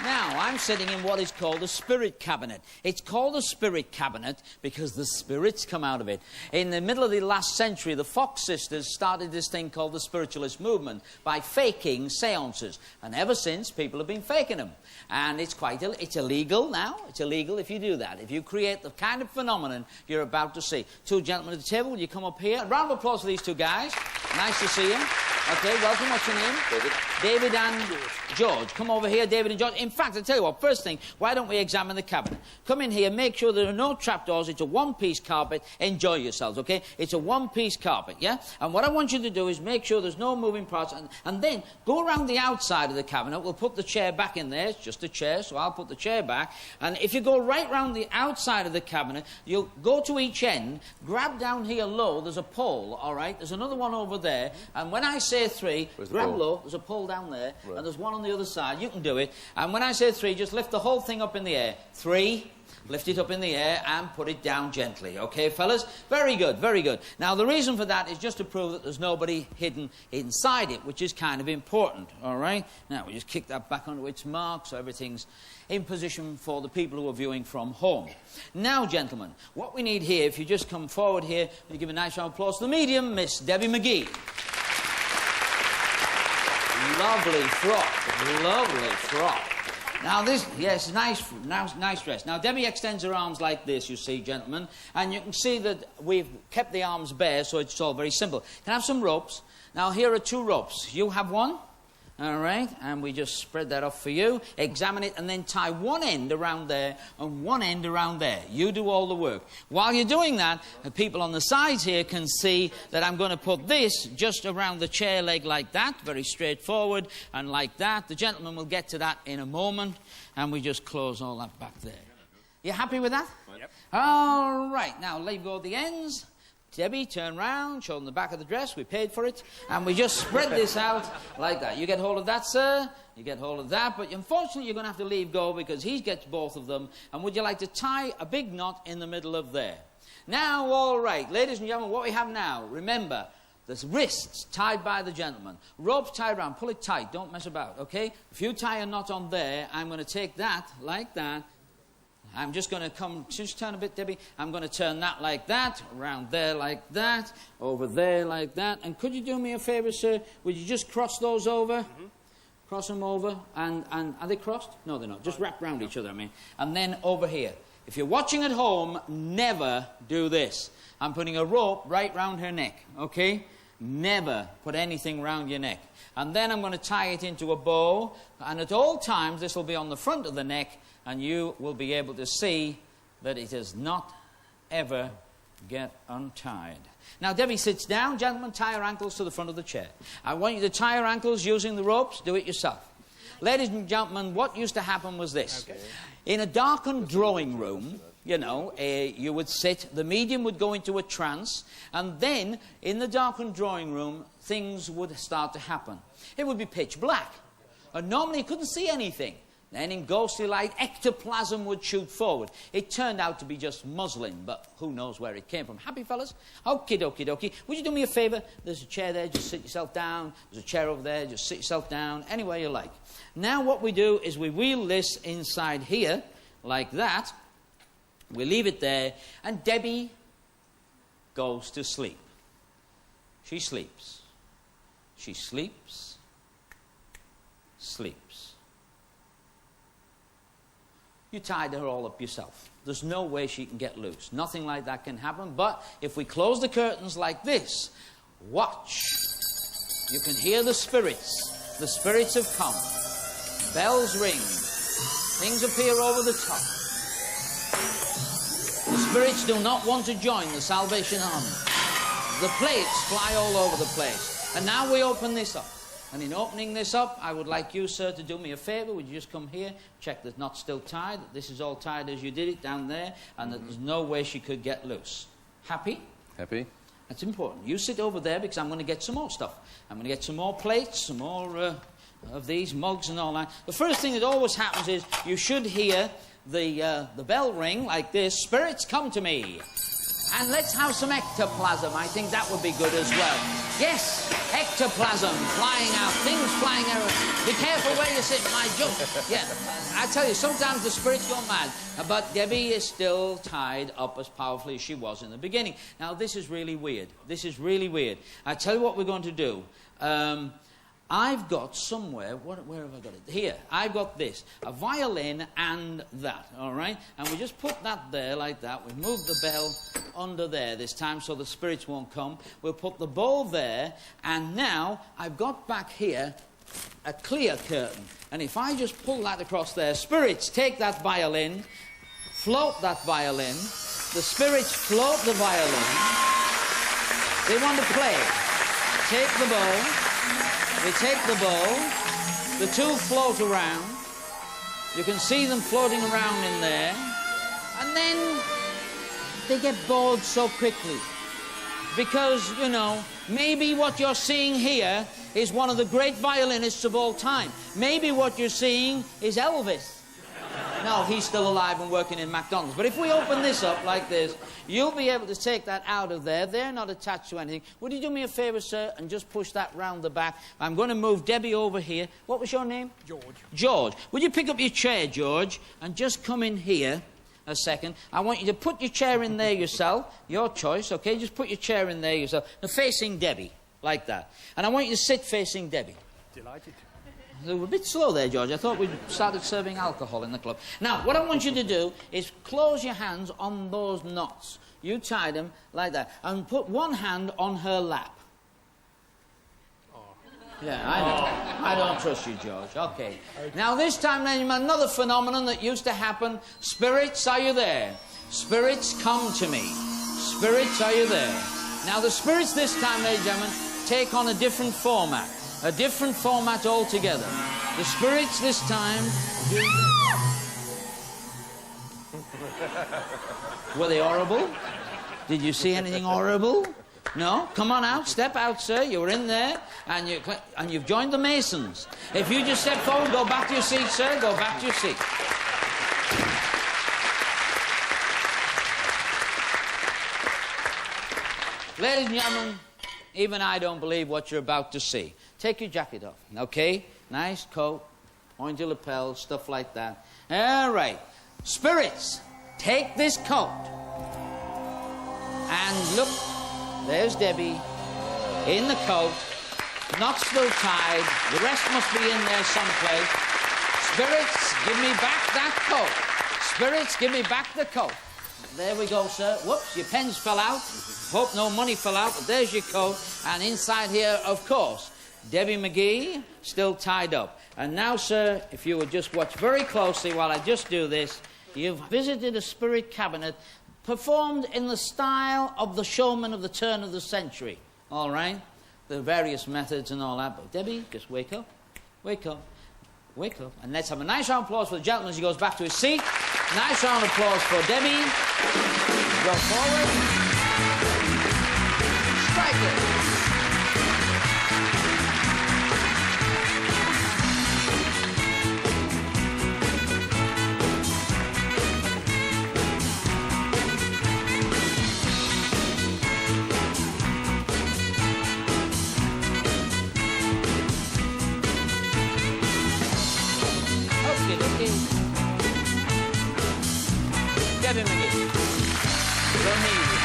Now, I'm sitting in what is called a spirit cabinet. It's called a spirit cabinet because the spirits come out of it. In the middle of the last century, the Fox sisters started this thing called the spiritualist movement by faking seances. And ever since, people have been faking them. And it's illegal now. It's illegal if you do that. If you create the kind of phenomenon you're about to see. Two gentlemen at the table, will you come up here? A round of applause for these two guys. Nice to see you. Okay, welcome. What's your name? David. David and George. Come over here, David and George. In fact, I'll tell you what, first thing, why don't we examine the cabinet? Come in here, make sure there are no trapdoors. It's a one-piece carpet. Enjoy yourselves, okay? It's a one-piece carpet, yeah? And what I want you to do is make sure there's no moving parts. And then go around the outside of the cabinet. We'll put the chair back in there. It's just a chair, so I'll put the chair back. And if you go right round the outside of the cabinet, you'll go to each end, grab down here low. There's a pole, all right? There's another one over there. And when I say three, grab low. There's a pole down there. Right. And there's one on the other side. You can do it. And when I say three, just lift the whole thing up in the air. 3, lift it up in the air and put it down gently. Okay, fellas? Very good, very good. Now, the reason for that is just to prove that there's nobody hidden inside it, which is kind of important, all right? Now, we just kick that back onto its mark so everything's in position for the people who are viewing from home. Now, gentlemen, what we need here, if you just come forward here, you give a nice round of applause to the medium, Miss Debbie McGee. Lovely frock, lovely frock. Now this, yes, nice dress. Now Debbie extends her arms like this, you see, gentlemen, and you can see that we've kept the arms bare, so it's all very simple. Can I have some ropes? Now here are 2 ropes. You have one, all right, and we just spread that off for you. Examine it, and then tie one end around there and one end around there. You do all the work. While you're doing that, the people on the sides here can see that I'm going to put this just around the chair leg like that, very straightforward, and like that. The gentleman will get to that in a moment, and we just close all that back there. You happy with that? Yep. All right, now leave go the ends. Debbie, turn round, show them the back of the dress. We paid for it. And we just spread this out like that. You get hold of that, sir. You get hold of that. But unfortunately, you're going to have to leave go because he gets both of them. And would you like to tie a big knot in the middle of there? Now, all right. Ladies and gentlemen, what we have now, remember, there's wrists tied by the gentleman. Ropes tied around. Pull it tight. Don't mess about, okay? If you tie a knot on there, I'm going to take that like that. I'm just going to come, just turn a bit, Debbie. I'm going to turn that like that, around there like that, over there like that. And could you do me a favour, sir? Would you just cross those over? Mm-hmm. Cross them over. And are they crossed? No, they're not. Just wrap round each other, I mean. And then over here. If you're watching at home, never do this. I'm putting a rope right round her neck, okay? Never put anything round your neck. And then I'm going to tie it into a bow. And at all times, this will be on the front of the neck. And you will be able to see that it does not ever get untied. Now, Debbie sits down. Gentlemen, tie her ankles to the front of the chair. I want you to tie her ankles using the ropes. Do it yourself. Ladies and gentlemen, what used to happen was this. Okay. In a darkened drawing room, you know, you would sit, the medium would go into a trance, and then in the darkened drawing room, things would start to happen. It would be pitch black. And normally you couldn't see anything. Then in ghostly light, ectoplasm would shoot forward. It turned out to be just muslin, but who knows where it came from. Happy, fellas? Okie dokie dokie. Would you do me a favour? There's a chair there, just sit yourself down. There's a chair over there, just sit yourself down, anywhere you like. Now what we do is we wheel this inside here, like that. We leave it there, and Debbie goes to sleep. She sleeps. She sleeps. Sleeps. You tied her all up yourself. There's no way she can get loose. Nothing like that can happen. But if we close the curtains like this, watch. You can hear the spirits. The spirits have come. Bells ring. Things appear over the top. The spirits do not want to join the Salvation Army. The plates fly all over the place. And now we open this up. And in opening this up, I would like you, sir, to do me a favour. Would you just come here, check that knot's still tied, that this is all tied as you did it down there, and that there's no way she could get loose. Happy? Happy. That's important. You sit over there because I'm going to get some more stuff. I'm going to get some more plates, some more of these mugs and all that. The first thing that always happens is you should hear the bell ring like this. Spirits, come to me. And let's have some ectoplasm. I think that would be good as well. Yes, ectoplasm. ectoplasm flying out, things flying out. Be careful where you sit, my joke. Yeah, I tell you, sometimes the spirits go mad. But Debbie is still tied up as powerfully as she was in the beginning. Now, this is really weird. This is really weird. I tell you what we're going to do. I've got somewhere, where have I got it? Here, I've got this, a violin and that, all right? And we just put that there like that. We move the bell under there this time so the spirits won't come. We'll put the bowl there, and now I've got back here a clear curtain. And if I just pull that across there, spirits, take that violin, float that violin. The spirits float the violin. They want to play. Take the bowl. We take the bowl, the two float around, you can see them floating around in there, and then they get bored so quickly. Because, you know, maybe what you're seeing here is one of the great violinists of all time. Maybe what you're seeing is Elvis. No, he's still alive and working in McDonald's. But if we open this up like this, you'll be able to take that out of there. They're not attached to anything. Would you do me a favour, sir, and just push that round the back? I'm going to move Debbie over here. What was your name? George. George. Would you pick up your chair, George, and just come in here a second? I want you to put your chair in there yourself. Your choice, okay? Just put your chair in there yourself. Now, facing Debbie, like that. And I want you to sit facing Debbie. Delighted. They were a bit slow there, George. I thought we'd started serving alcohol in the club. Now, what I want you to do is close your hands on those knots. You tie them like that. And put one hand on her lap. Oh. Yeah, I know. I don't trust you, George. Okay. Now, this time, then, another phenomenon that used to happen. Spirits, are you there? Spirits, come to me. Spirits, are you there? Now, the spirits this time, ladies and gentlemen, take on a different format. A different format altogether. The spirits this time do... Were they horrible? Did you see anything horrible? No? Come on out. Step out, sir. You were in there, and you've joined the Masons. If you just step forward, go back to your seat, sir. Go back to your seat. Ladies and gentlemen, even I don't believe what you're about to see. Take your jacket off, okay? Nice coat, pointy lapels, stuff like that. All right. Spirits, take this coat. And look, there's Debbie in the coat, not still tied. The rest must be in there someplace. Spirits, give me back that coat. Spirits, give me back the coat. There we go, sir. Whoops, your pens fell out. Hope no money fell out, but there's your coat. And inside here, of course, Debbie McGee, still tied up. And now, sir, if you would just watch very closely while I just do this, you've visited a spirit cabinet performed in the style of the showman of the turn of the century. All right? The various methods and all that. But Debbie, just wake up. Wake up. Wake up. And let's have a nice round of applause for the gentleman as he goes back to his seat. Nice round of applause for Debbie. Go forward. Strike it. Debbie McGee. Don't need you.